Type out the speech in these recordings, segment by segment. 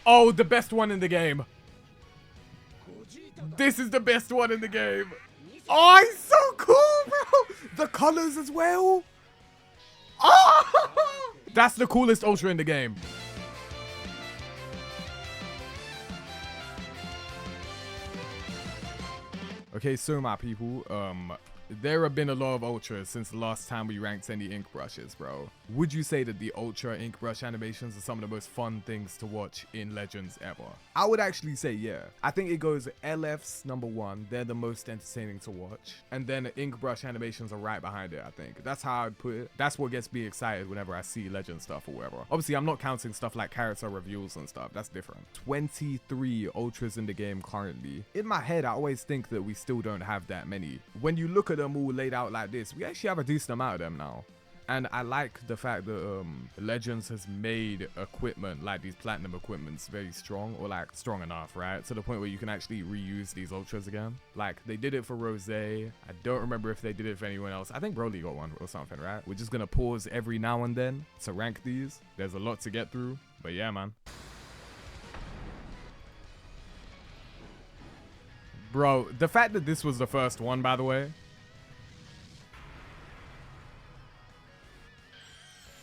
Oh, the best one in the game. This is the best one in the game. Oh, it's so cool, bro. The colors as well. Oh, that's the coolest Ultra in the game. Okay, so my people, there have been a lot of Ultras since the last time we ranked any ink brushes, bro. Would you say that the Ultra ink brush animations are some of the most fun things to watch in Legends ever? I would actually say yeah. I think it goes LF's number one. They're the most entertaining to watch. And then ink brush animations are right behind it, I think. That's how I'd put it. That's what gets me excited whenever I see Legend stuff or whatever. Obviously, I'm not counting stuff like character reveals and stuff. That's different. 23 Ultras in the game currently. In my head, I always think that we still don't have that many. When you look at them all laid out like this, we actually have a decent amount of them now. And I like the fact that Legends has made equipment, like these platinum equipments, very strong, or like strong enough, right? To the point where you can actually reuse these Ultras again. Like they did it for Rose. I don't remember if they did it for anyone else. I think Broly got one or something, right? We're just gonna pause every now and then to rank these. There's a lot to get through, but yeah, man. Bro, the fact that this was the first one, by the way.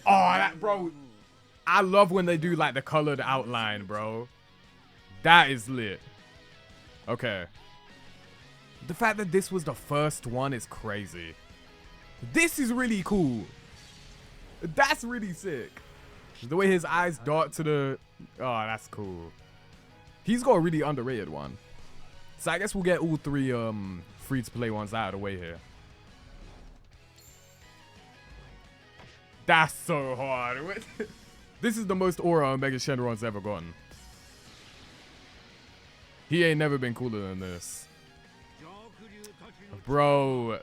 Oh, that, bro. I love when they do like the colored outline, bro. That is lit. Okay. The fact that this was the first one is crazy. This is really cool. That's really sick. The way his eyes dart to the... Oh, that's cool. He's got a really underrated one. So I guess we'll get all three free-to-play ones out of the way here. That's so hard. This is the most aura Omega Shenron's ever gotten. He ain't never been cooler than this. Bro,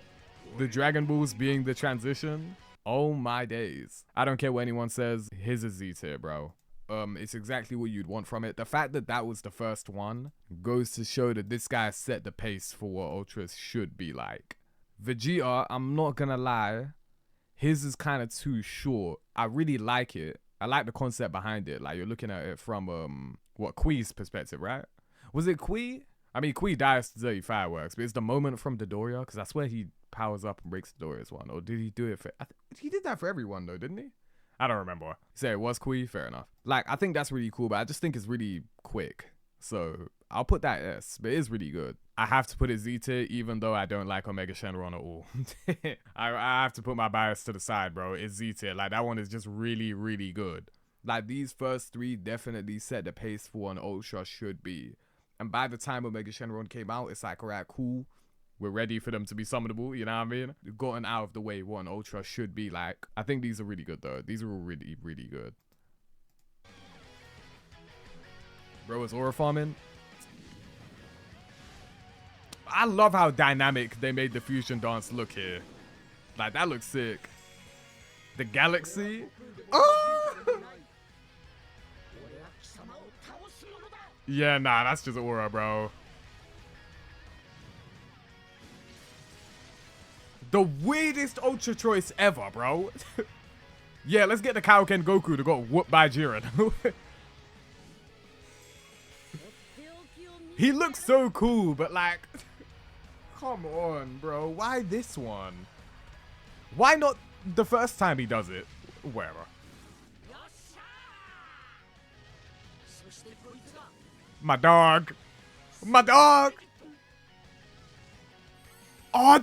the Dragon Balls being the transition. Oh my days. I don't care what anyone says. His is Z tier, bro. It's exactly what you'd want from it. The fact that that was the first one goes to show that this guy set the pace for what Ultras should be like. Vegeta, I'm not gonna lie. His is kind of too short. I really like it. I like the concept behind it. Like, you're looking at it from, what, Qui's perspective, right? Was it Qui? I mean, Qui dies to dirty fireworks, but it's the moment from Dodoria, because that's where he powers up and breaks Dodoria's one. Or did he do it for... he did that for everyone, though, didn't he? I don't remember. You say it was Qui? Fair enough. Like, I think that's really cool, but I just think it's really quick. So, I'll put that S, but it is really good. I have to put it Z tier, even though I don't like Omega Shenron at all. I have to put my bias to the side, bro. It's Z tier. Like, that one is just really, really good. Like, these first three definitely set the pace for what an Ultra should be. And by the time Omega Shenron came out, it's like, alright, cool. We're ready for them to be summonable, you know what I mean? We've gotten out of the way what an Ultra should be like. I think these are really good, though. These are all really, really good. Bro, is aura farming? I love how dynamic they made the fusion dance look here. Like, that looks sick. The galaxy. Oh! Yeah, nah, that's just aura, bro. The weirdest Ultra choice ever, bro. Yeah, let's get the Kaioken Goku that got whooped by Jiren. He looks so cool, but like... Come on, bro. Why this one? Why not the first time he does it? Wherever. My dog. My dog. Oh,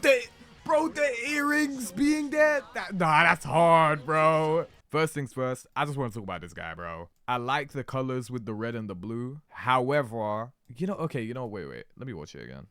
bro, the earrings being there. Nah, that's hard, bro. First things first, I just want to talk about this guy, bro. I like the colors with the red and the blue. However, you know, okay, you know, wait. Let me watch it again.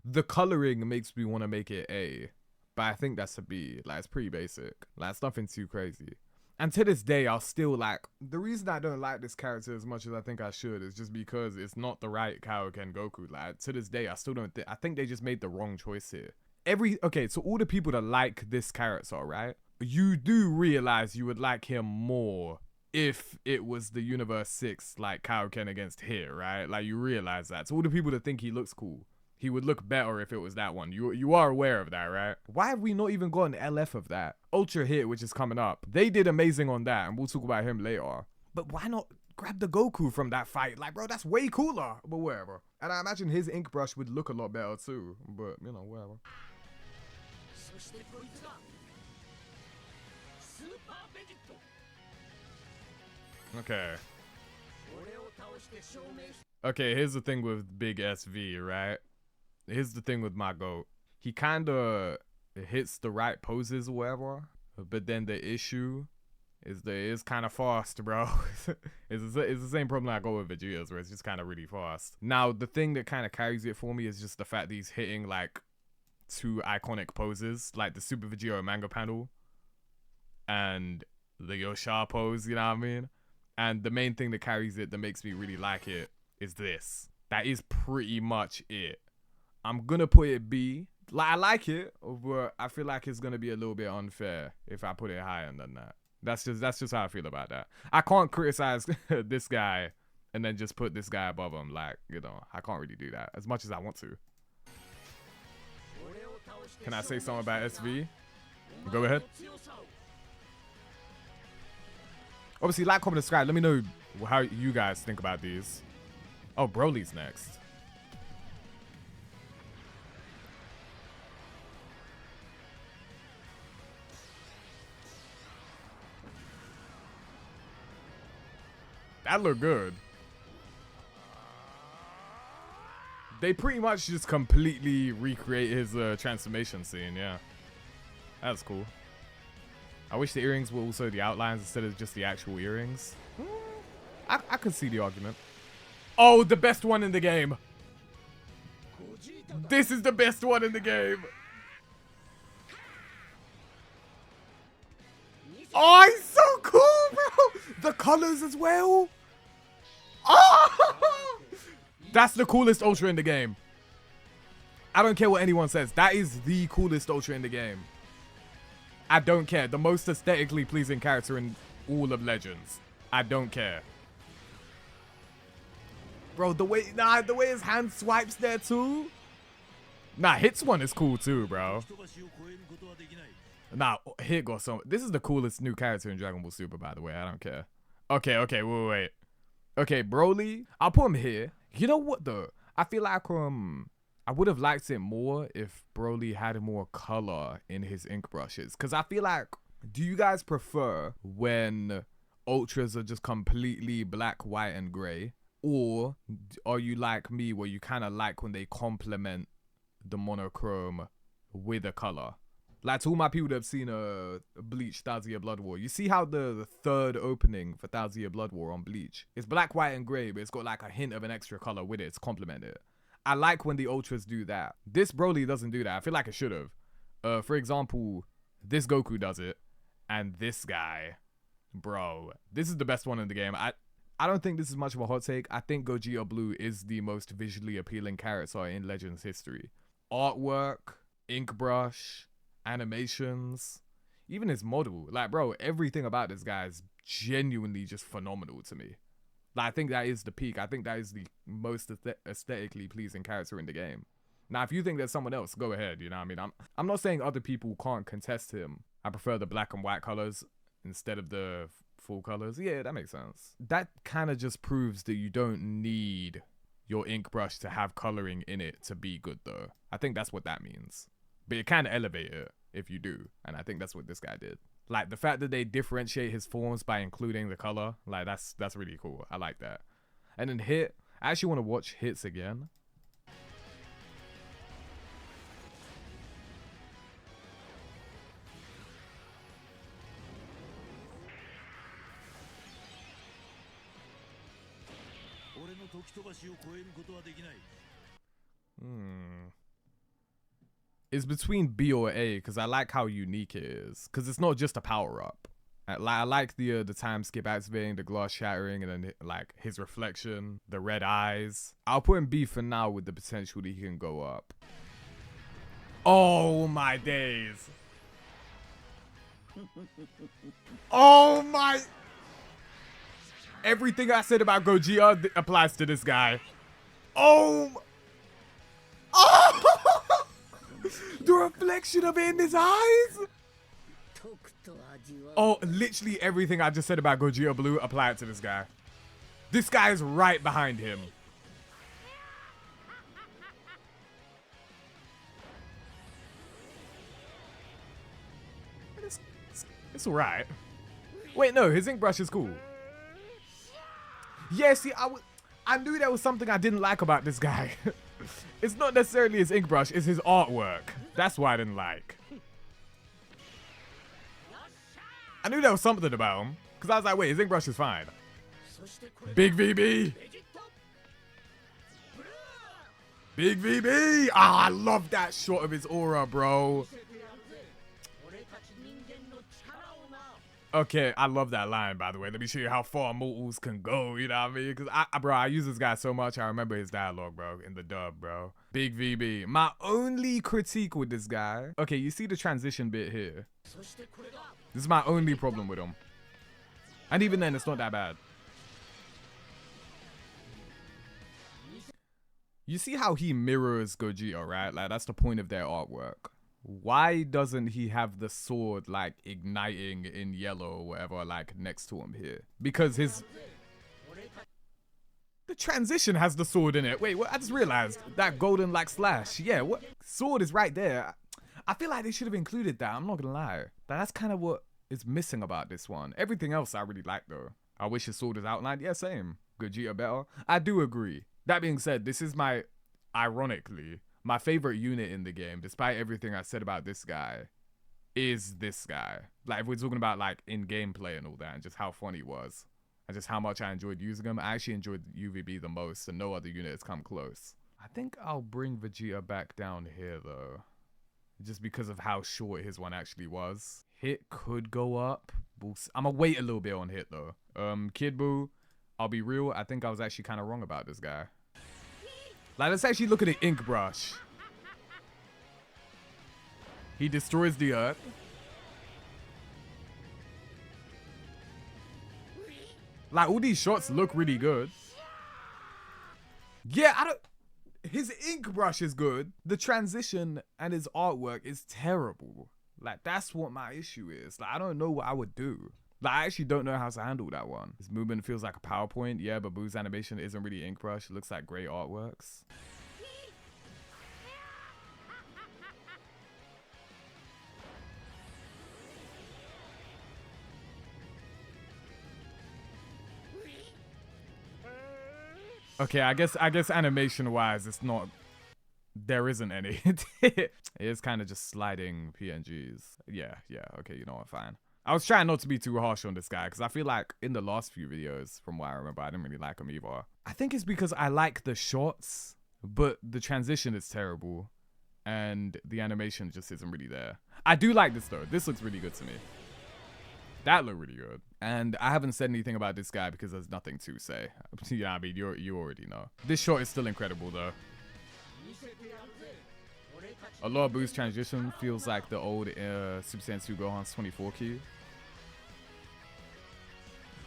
The coloring makes me want to make it A, but I think that's a B. Like, it's pretty basic. Like, it's nothing too crazy. And to this day, I'll still like... The reason I don't like this character as much as I think I should is just because it's not the right Kaioken Goku. Like, to this day, I still don't think... I think they just made the wrong choice here. Okay, so all the people that like this character, right? You do realize you would like him more if it was the Universe 6, like Kaioken against Hit, right? Like, you realize that. So all the people that think he looks cool, he would look better if it was that one. You are aware of that, right? Why have we not even got an LF of that? Ultra Hit, which is coming up. They did amazing on that, and we'll talk about him later. But why not grab the Goku from that fight? Like, bro, that's way cooler. But whatever. And I imagine his ink brush would look a lot better too. But, you know, whatever. Okay. Okay, here's the thing with Big SV, right? Here's the thing with my GOAT. He kind of hits the right poses or whatever, but then the issue is that it's kind of fast, bro. it's the same problem I got with Vegeta's, where it's just kind of really fast. Now, the thing that kind of carries it for me is just the fact that he's hitting, like, 2 iconic poses, like the Super Vegeta manga panel and the Yosha pose, you know what I mean? And the main thing that carries it, that makes me really like it, is this. That is pretty much it. I'm gonna put it B. Like, I like it, but I feel like it's gonna be a little bit unfair if I put it higher than that. That's just how I feel about that. I can't criticize this guy and then just put this guy above him. Like, you know, I can't really do that as much as I want to. Can I say something about SV? Go ahead. Obviously, like, comment, subscribe. Let me know how you guys think about these. Oh, Broly's next. That looked good. They pretty much just completely recreate his transformation scene, yeah. That's cool. I wish the earrings were also the outlines instead of just the actual earrings. I could see the argument. Oh, the best one in the game. This is the best one in the game. Oh, he's so cool, bro. The colors as well. Oh, that's the coolest Ultra in the game. I don't care what anyone says. That is the coolest Ultra in the game. I don't care. The most aesthetically pleasing character in all of Legends. I don't care. Bro, the way his hand swipes there too. Nah, Hit's one is cool too, bro. Nah, Hit got some. This is the coolest new character in Dragon Ball Super, by the way. I don't care. Okay, wait. Okay, Broly. I'll put him here. You know what though? I feel like I would have liked it more if Broly had more color in his ink brushes. Because I feel like, do you guys prefer when Ultras are just completely black, white, and gray? Or are you like me where you kind of like when they complement the monochrome with a color? Like, to all my people that have seen Bleach 1000 Year Blood War, you see how the third opening for 1000 Year Blood War on Bleach, it's black, white, and gray, but it's got like a hint of an extra color with it. It's complemented. I like when the Ultras do that. This Broly doesn't do that. I feel like it should have. For example, this Goku does it, and this guy, bro, this is the best one in the game. I don't think this is much of a hot take. I think Gogeta Blue is the most visually appealing character in Legends history. Artwork, ink brush, animations, even his model. Like, bro, everything about this guy is genuinely just phenomenal to me. Like, I think that is the peak. I think that is the most aesthetically pleasing character in the game. Now, if you think there's someone else, go ahead. You know what I mean? I'm not saying other people can't contest him. I prefer the black and white colors instead of the full colors. Yeah, that makes sense. That kind of just proves that you don't need your ink brush to have coloring in it to be good, though. I think that's what that means. But it kind of elevate it if you do. And I think that's what this guy did. Like, the fact that they differentiate his forms by including the color, like, that's really cool. I like that. And then Hit, I actually want to watch Hits again. It's between B or A because I like how unique it is. Because it's not just a power-up. I like the time skip activating, the glass shattering, and then like his reflection, the red eyes. I'll put him B for now with the potential that he can go up. Oh my days. Oh my. Everything I said about Gogeta applies to this guy. Oh! Oh! The reflection of it in his eyes? Oh, literally everything I just said about Gogeta Blue applied to this guy. This guy is right behind him. It's alright. Wait, no, his ink brush is cool. Yeah, see, I knew there was something I didn't like about this guy. It's not necessarily his ink brush, it's his artwork. That's why I didn't like. I knew there was something about him. Because I was like, wait, his ink brush is fine. Big VB. Big VB. Ah, I love that shot of his aura, bro. Okay, I love that line, by the way. Let me show you how far mortals can go, you know what I mean? Because, bro, I use this guy so much, I remember his dialogue, bro, in the dub, bro. Big VB. My only critique with this guy... Okay, you see the transition bit here? This is my only problem with him. And even then, it's not that bad. You see how he mirrors Gogeta, right? Like, that's the point of their artwork. Why doesn't he have the sword, like, igniting in yellow or whatever, like, next to him here? Because his... The transition has the sword in it. Wait, what? I just realized. That golden, like, slash. Yeah, what? Sword is right there. I feel like they should have included that. I'm not gonna lie. That's kind of what is missing about this one. Everything else I really like, though. I wish his sword is outlined. Yeah, same. Gogeta better. I do agree. That being said, this is my... Ironically... My favorite unit in the game, despite everything I said about this guy, is this guy. Like, if we're talking about, like, in gameplay and all that, and just how fun he was, and just how much I enjoyed using him, I actually enjoyed UVB the most, and no other unit has come close. I think I'll bring Vegeta back down here, though, just because of how short his one actually was. Hit could go up. I'm gonna wait a little bit on hit, though. Kid Buu, I'll be real, I think I was actually kind of wrong about this guy. Like, let's actually look at the ink brush. He destroys the earth. Like, all these shots look really good. Yeah, his ink brush is good. The transition and his artwork is terrible. Like, that's what my issue is. Like, I don't know what I would do. Like, I actually don't know how to handle that one. His movement feels like a PowerPoint. Yeah, but Buu's animation isn't really ink brush. It looks like great artworks. Okay, I guess animation-wise, it's not... There isn't any. It is kind of just sliding PNGs. Yeah, okay, you know what, fine. I was trying not to be too harsh on this guy because I feel like in the last few videos, from what I remember, I didn't really like him either. I think it's because I like the shots, but the transition is terrible and the animation just isn't really there. I do like this though. This looks really good to me. That looked really good. And I haven't said anything about this guy because there's nothing to say. Yeah, I mean, you already know. This shot is still incredible though. A lot of Buu's transition feels like the old Super Saiyan 2 Gohan's 24 key.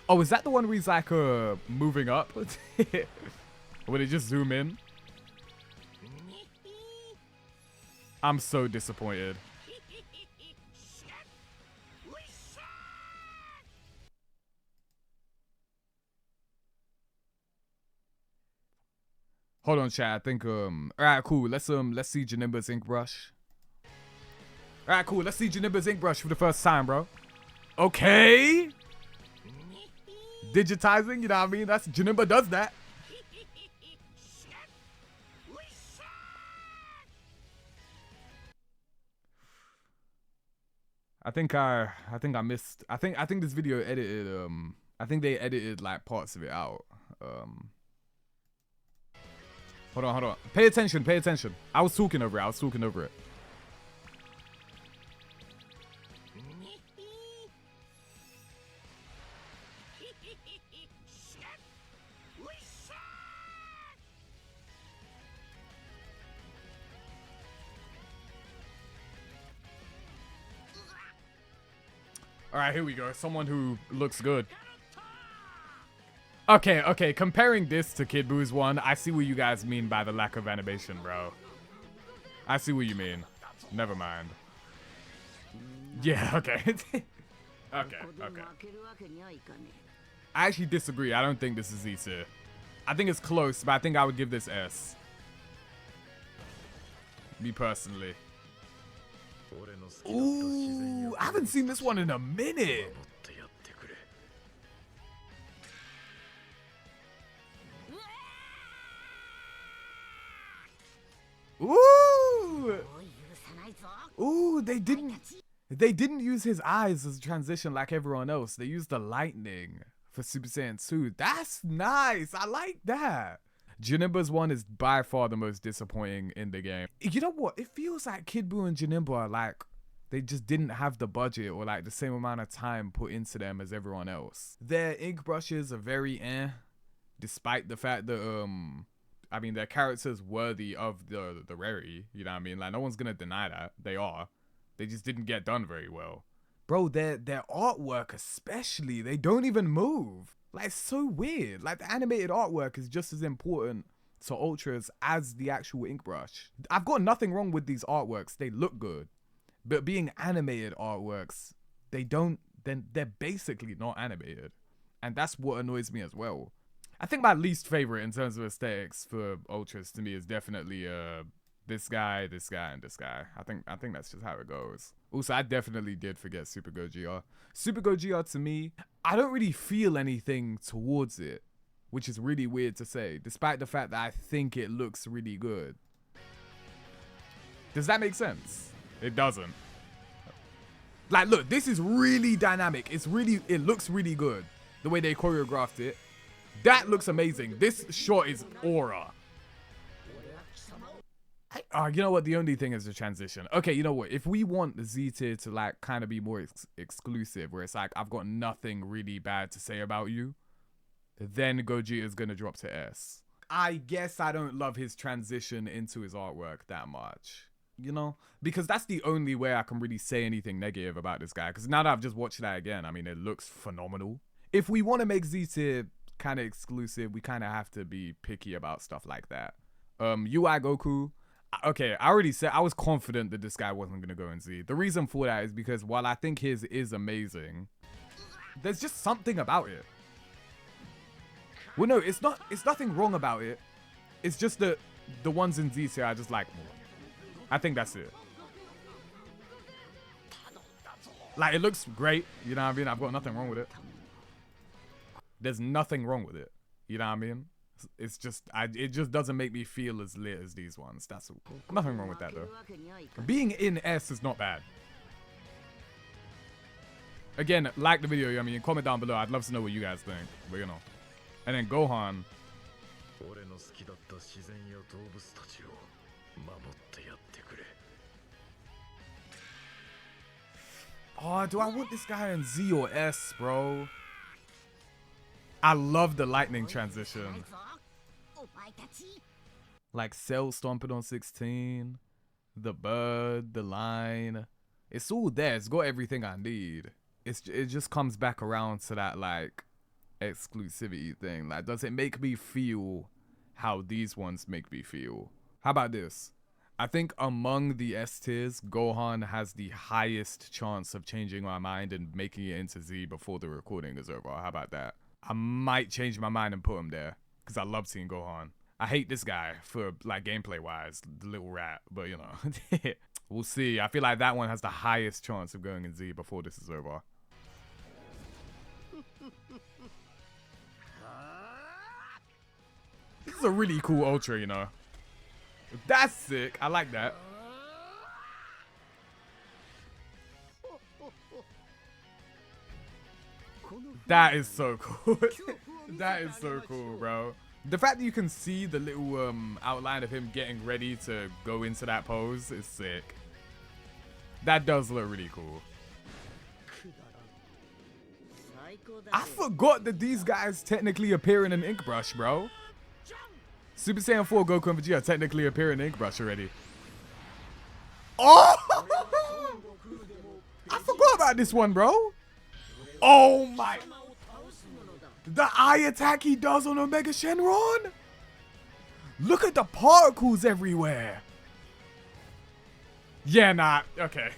Oh, is that the one where he's like moving up? Would it just zoom in? I'm so disappointed. Hold on, chat. I think alright, cool. Let's see Janemba's ink brush. Alright, cool. Let's see Janemba's ink brush for the first time, bro. Okay. Digitizing, you know what I mean? That's Janemba does that. I think I missed. I think this video edited. I think they edited like parts of it out. Hold on. Pay attention. I was talking over it. All right, here we go. Someone who looks good. Okay, comparing this to Kid Boo's one, I see what you guys mean by the lack of animation, bro. I see what you mean. Never mind. Yeah, okay. Okay. I actually disagree. I don't think this is E tier. I think it's close, but I think I would give this S. Me personally. Ooh, I haven't seen this one in a minute. Ooh! Ooh, they didn't use his eyes as a transition like everyone else. They used the lightning for Super Saiyan 2. That's nice. I like that. Janemba's one is by far the most disappointing in the game. You know what? It feels like Kid Buu and Janemba are like, they just didn't have the budget or like the same amount of time put into them as everyone else. Their ink brushes are very despite the fact that, I mean, their characters worthy of the rarity, you know what I mean? Like, no one's gonna deny that. They are. They just didn't get done very well. Bro, their artwork especially, they don't even move. Like, it's so weird. Like, the animated artwork is just as important to Ultras as the actual ink brush. I've got nothing wrong with these artworks. They look good. But being animated artworks, they're basically not animated. And that's what annoys me as well. I think my least favorite in terms of aesthetics for Ultras to me is definitely this guy, and this guy. I think that's just how it goes. Also, I definitely did forget Super Go GR. Super Go GR to me, I don't really feel anything towards it, which is really weird to say, despite the fact that I think it looks really good. Does that make sense? It doesn't. Like, look, this is really dynamic. It looks really good. The way they choreographed it. That looks amazing. This shot is aura. You know what? The only thing is the transition. Okay, you know what? If we want the Z tier to like kind of be more exclusive, where it's like, I've got nothing really bad to say about you, then Gogeta is going to drop to S. I guess I don't love his transition into his artwork that much, you know? Because that's the only way I can really say anything negative about this guy. Because now that I've just watched that again, I mean, it looks phenomenal. If we want to make Z tier kind of exclusive, we kind of have to be picky about stuff like that. UI Goku. Okay, I already said I was confident that this guy wasn't going to go in Z. The reason for that is because while I think his is amazing, there's just something about it. Well, no, it's nothing wrong about it. It's just that the ones in Z tier I just like more. I think that's it. Like, it looks great, you know what I mean? I've got nothing wrong with it. There's nothing wrong with it, you know what I mean? It's just, it just doesn't make me feel as lit as these ones. That's nothing wrong with that though. Being in S is not bad. Again, like the video, I mean, comment down below. I'd love to know what you guys think, but you know. And then Gohan. Oh, do I want this guy in Z or S, bro? I love the lightning transition. Like Cell stomping on 16, the bird, the line. It's all there. It's got everything I need. It just comes back around to that like exclusivity thing. Like, does it make me feel how these ones make me feel? How about this? I think among the S tiers, Gohan has the highest chance of changing my mind and making it into Z before the recording is over. How about that? I might change my mind and put him there because I love seeing Gohan. I hate this guy for like gameplay wise, the little rat, but you know, we'll see. I feel like that one has the highest chance of going in Z before this is over. This is a really cool Ultra, you know. That's sick. I like that. That is so cool. That is so cool, bro. The fact that you can see the little outline of him getting ready to go into that pose is sick. That does look really cool. I forgot that these guys technically appear in an ink brush, bro. Super Saiyan 4 Goku and Vegeta technically appear in ink brush already. Oh! I forgot about this one, bro. Oh my. The eye attack he does on Omega Shenron? Look at the particles everywhere. Yeah, nah, okay.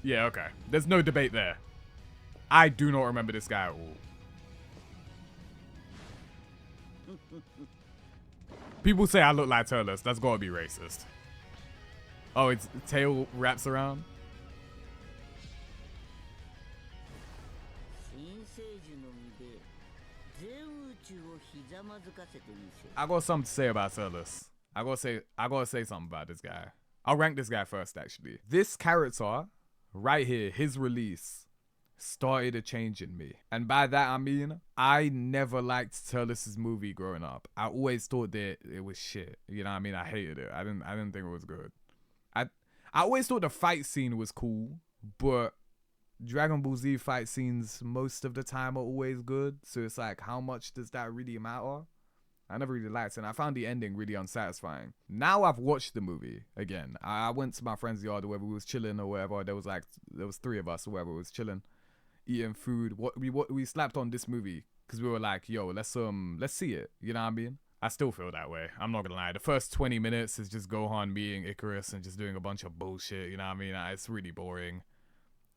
Yeah, okay. There's no debate there. I do not remember this guy at all. People say I look like Turles. That's gotta be racist. Oh, its tail wraps around? I got something to say about Turles. I gotta say something about this guy. I'll rank this guy first, actually. This character, right here, his release, started a change in me. And by that, I mean, I never liked Turles' movie growing up. I always thought that it was shit. You know what I mean? I hated it. I didn't think it was good. I always thought the fight scene was cool, but Dragon Ball Z fight scenes most of the time are always good. So it's like, how much does that really matter? I never really liked it, and I found the ending really unsatisfying. Now I've watched the movie again. I went to my friend's yard, or whether we was chilling or whatever. There was 3 of us, or whatever, was chilling, eating food. We slapped on this movie because we were like, yo, let's see it. You know what I mean? I still feel that way. I'm not gonna lie. The first 20 minutes is just Gohan being Icarus and just doing a bunch of bullshit. You know what I mean? It's really boring.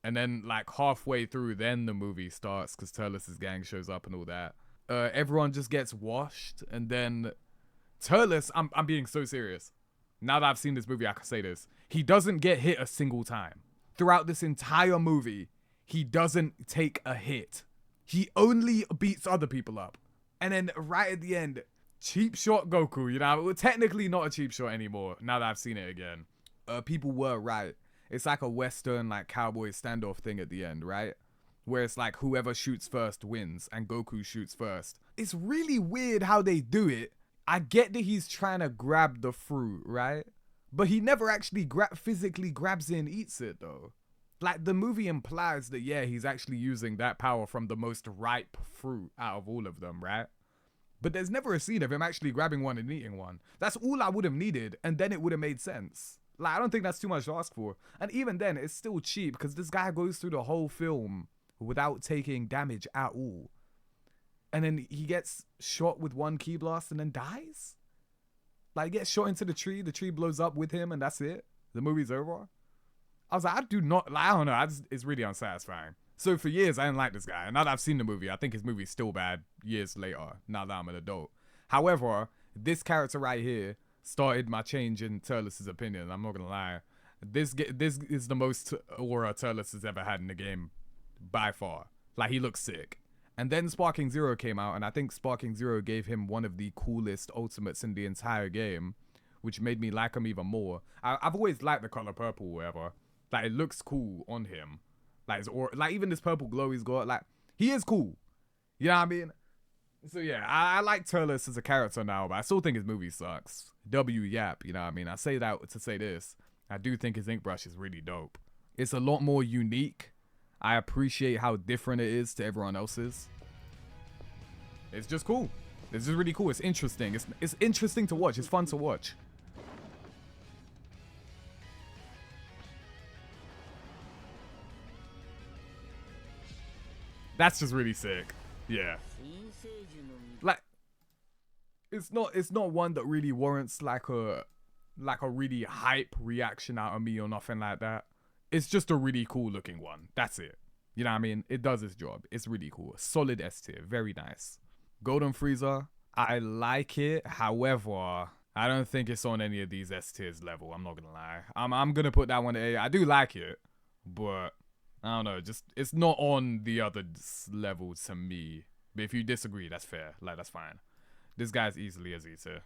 And then like halfway through, then the movie starts because Turles' gang shows up and all that. Everyone just gets washed, and then Turles, I'm being so serious. Now that I've seen this movie, I can say this. He doesn't get hit a single time. Throughout this entire movie, he doesn't take a hit. He only beats other people up. And then right at the end, cheap shot Goku, you know, technically not a cheap shot anymore, now that I've seen it again. People were right. It's like a Western, like, cowboy standoff thing at the end, right? Where it's like whoever shoots first wins, and Goku shoots first. It's really weird how they do it. I get that he's trying to grab the fruit, right? But he never actually physically grabs it and eats it, though. Like, the movie implies that, yeah, he's actually using that power from the most ripe fruit out of all of them, right? But there's never a scene of him actually grabbing one and eating one. That's all I would have needed, and then it would have made sense. Like, I don't think that's too much to ask for. And even then, it's still cheap, because this guy goes through the whole film without taking damage at all. And then he gets shot with one ki blast and then dies? Like, he gets shot into the tree blows up with him, and that's it? The movie's over? I was like, I don't know, it's really unsatisfying. So for years, I didn't like this guy. And now that I've seen the movie, I think his movie's still bad years later, now that I'm an adult. However, this character right here started my change in Turles' opinion. I'm not gonna lie. This is the most aura Turles has ever had in the game, by far. Like, he looks sick. And then Sparking Zero came out, and I think Sparking Zero gave him one of the coolest ultimates in the entire game, which made me like him even more. I've always liked the color purple or whatever. Like, it looks cool on him. Like even this purple glow he's got, like, he is cool. You know what I mean? So yeah, I like Turles as a character now, but I still think his movie sucks. Yap, you know what I mean? I say that to say this. I do think his ink brush is really dope. It's a lot more unique. I appreciate how different it is to everyone else's. It's just cool. It's just really cool. It's interesting. It's interesting to watch. It's fun to watch. That's just really sick. Yeah. Like, it's not one that really warrants like a really hype reaction out of me or nothing like that. It's just a really cool looking one. That's it. You know what I mean? It does its job. It's really cool. Solid S tier. Very nice. Golden Frieza, I like it. However, I don't think it's on any of these S tiers level. I'm not gonna lie. I'm gonna put that one A. I do like it, but I don't know. Just, it's not on the other level to me. But if you disagree, that's fair. Like, that's fine. This guy's easily a Z tier.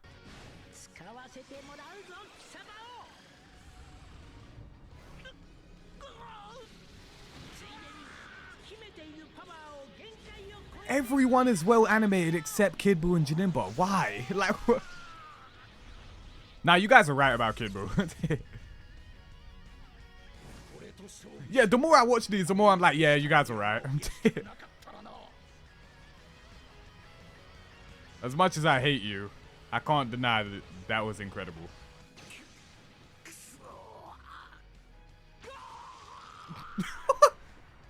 Everyone is well animated except Kid Buu and Janemba. Why? Like, what? Nah, you guys are right about Kid Buu. Yeah, the more I watch these, the more I'm like, yeah, you guys are right. As much as I hate you, I can't deny that that was incredible.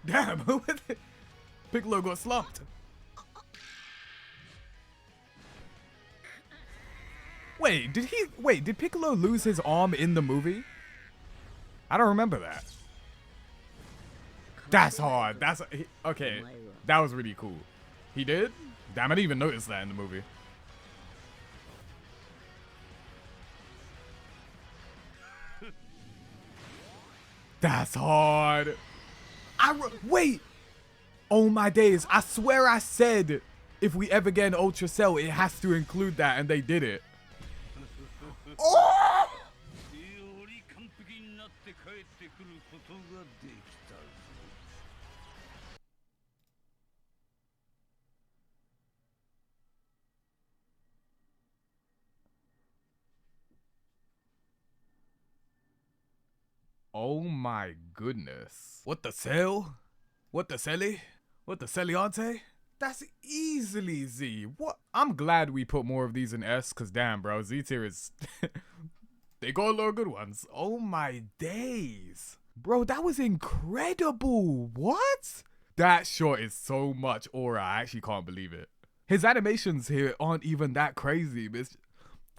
Damn, Piccolo got slumped. Wait, did Piccolo lose his arm in the movie? I don't remember that. That's hard. Okay. That was really cool. He did? Damn, I didn't even notice that in the movie. That's hard. Wait. Oh my days. I swear I said if we ever get an Ultra Cell, it has to include that, and they did it. Oh! Oh my goodness. What the cell? What the celly? What the celiante? That's easily Z. What? I'm glad we put more of these in S, because damn, bro, Z tier is... they got a lot of good ones. Oh my days. Bro, that was incredible. What? That shot is so much aura. I actually can't believe it. His animations here aren't even that crazy.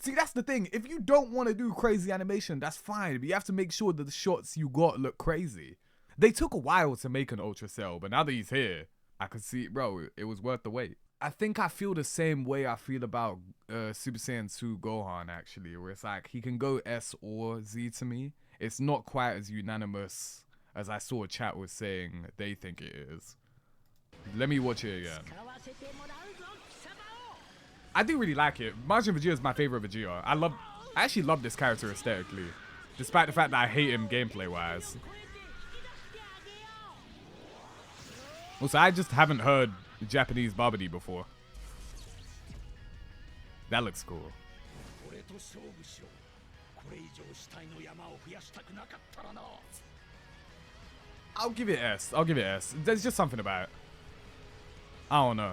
See, that's the thing. If you don't want to do crazy animation, that's fine. But you have to make sure that the shots you got look crazy. They took a while to make an Ultra Cell, but now that he's here, I could see, bro, it was worth the wait. I think I feel the same way I feel about Super Saiyan 2 Gohan, actually, where it's like he can go S or Z to me. It's not quite as unanimous as I saw chat was saying they think it is. Let me watch it again. I do really like it. Majin Vegeta is my favorite Vegeta. I actually love this character aesthetically, despite the fact that I hate him gameplay-wise. Also, I just haven't heard Japanese Babidi before. That looks cool. I'll give it S. I'll give it S. There's just something about it. I don't know.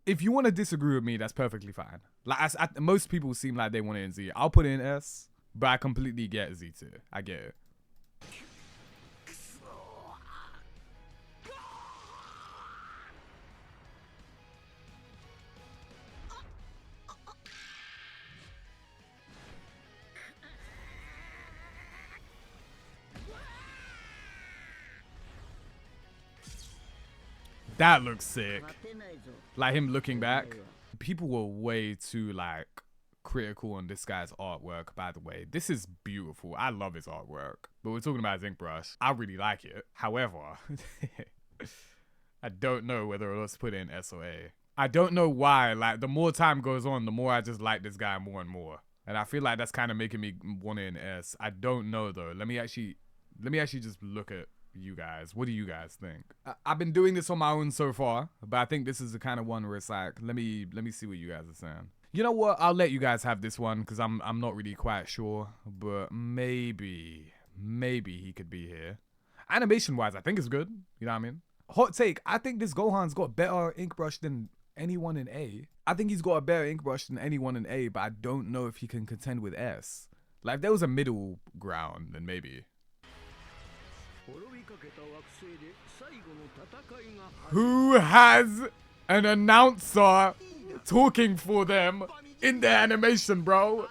If you want to disagree with me, that's perfectly fine. Like most people seem like they want it in Z. I'll put it in S, but I completely get Z tier. I get it. That looks sick. Like him looking back. People were way too like critical on this guy's artwork, by the way. This is beautiful. I love his artwork. But we're talking about his ink brush. I really like it. However, I don't know whether let's put in S or A. I don't know why. Like the more time goes on, the more I just like this guy more and more. And I feel like that's kind of making me want it in S. I don't know though. Let me actually just look at you guys. What do you guys think? I've been doing this on my own so far, but I think this is the kind of one where it's like, let me see what you guys are saying. You know what? I'll let you guys have this one because I'm not really quite sure, but maybe he could be here. Animation wise, I think it's good. You know what I mean? Hot take. I think this Gohan's got better ink brush than anyone in A. I think he's got a better ink brush than anyone in A, but I don't know if he can contend with S. Like if there was a middle ground, then maybe. Who has an announcer talking for them in their animation, bro?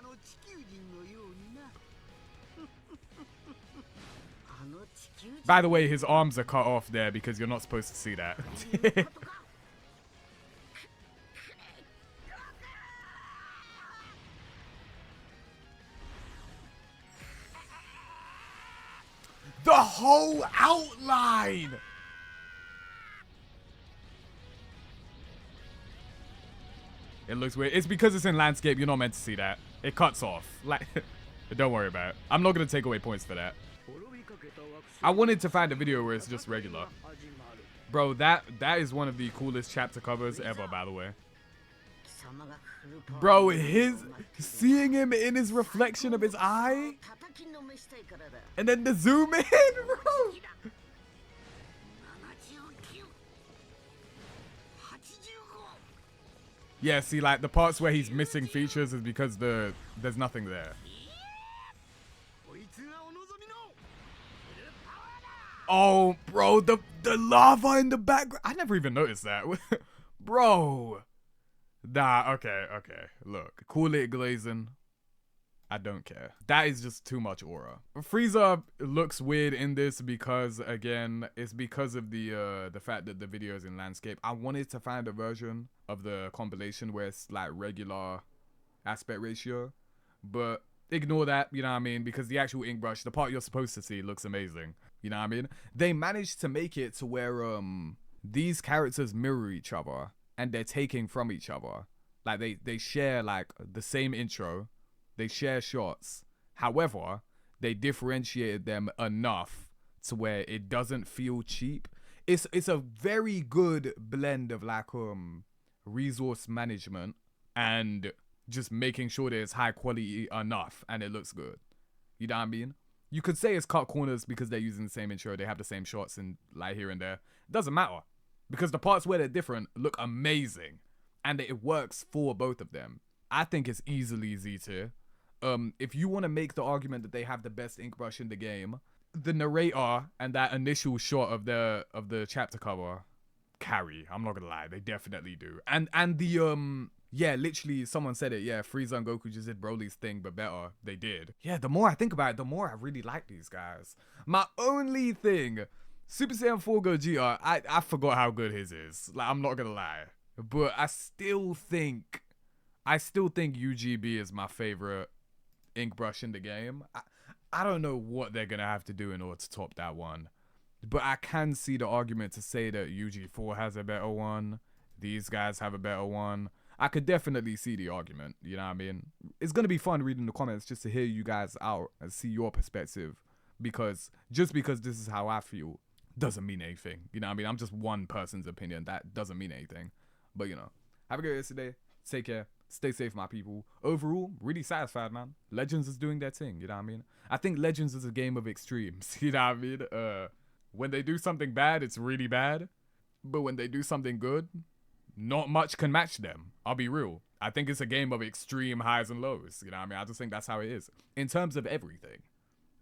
By the way, his arms are cut off there because you're not supposed to see that. The whole outline! It looks weird. It's because it's in landscape. You're not meant to see that. It cuts off. Like, don't worry about it. I'm not going to take away points for that. I wanted to find a video where it's just regular. Bro, that is one of the coolest chapter covers ever, by the way. Bro, seeing him in his reflection of his eye, and then the zoom in, bro. Yeah, see, like the parts where he's missing features is because there's nothing there. Oh, bro, the lava in the background. I never even noticed that. Bro, Nah, okay. Look, cool it glazing. I don't care. That is just too much aura. Frieza looks weird in this because, again, it's because of the fact that the video is in landscape. I wanted to find a version of the compilation where it's like regular aspect ratio, but ignore that, you know what I mean? Because the actual ink brush, the part you're supposed to see, looks amazing. You know what I mean? They managed to make it to where these characters mirror each other and they're taking from each other. Like they share like the same intro. They share shots. However, they differentiated them enough to where it doesn't feel cheap. It's a very good blend of like resource management and just making sure that it's high quality enough and it looks good. You know what I mean? You could say it's cut corners because they're using the same intro, they have the same shots and like here and there. It doesn't matter. Because the parts where they're different look amazing. And it works for both of them. I think it's easily Z tier. If you want to make the argument that they have the best ink brush in the game, the narrator and that initial shot of the chapter cover carry. I'm not gonna lie, they definitely do. And the yeah, literally someone said it. Yeah, Frieza and Goku just did Broly's thing, but better. They did. Yeah, the more I think about it, the more I really like these guys. My only thing, Super Saiyan 4 Gogeta, I forgot how good his is. Like, I'm not gonna lie, but I still think UGB is my favorite ink brush in the game. I don't know what they're gonna have to do in order to top that one, but I can see the argument to say that UG4 has a better one, these guys have a better one. I could definitely see the argument, you know what I mean? It's gonna be fun reading the comments just to hear you guys out and see your perspective, because just because this is how I feel doesn't mean anything, you know what I mean? I'm just one person's opinion, that doesn't mean anything. But you know, have a good day today, take care, stay safe, my people. Overall, really satisfied, man. Legends is doing their thing, you know what I mean? I think Legends is a game of extremes, you know what I mean? When they do something bad, it's really bad. But when they do something good, not much can match them. I'll be real. I think it's a game of extreme highs and lows, you know what I mean? I just think that's how it is, in terms of everything.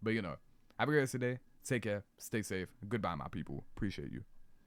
But you know, have a good day today, take care, stay safe, goodbye, my people. Appreciate you.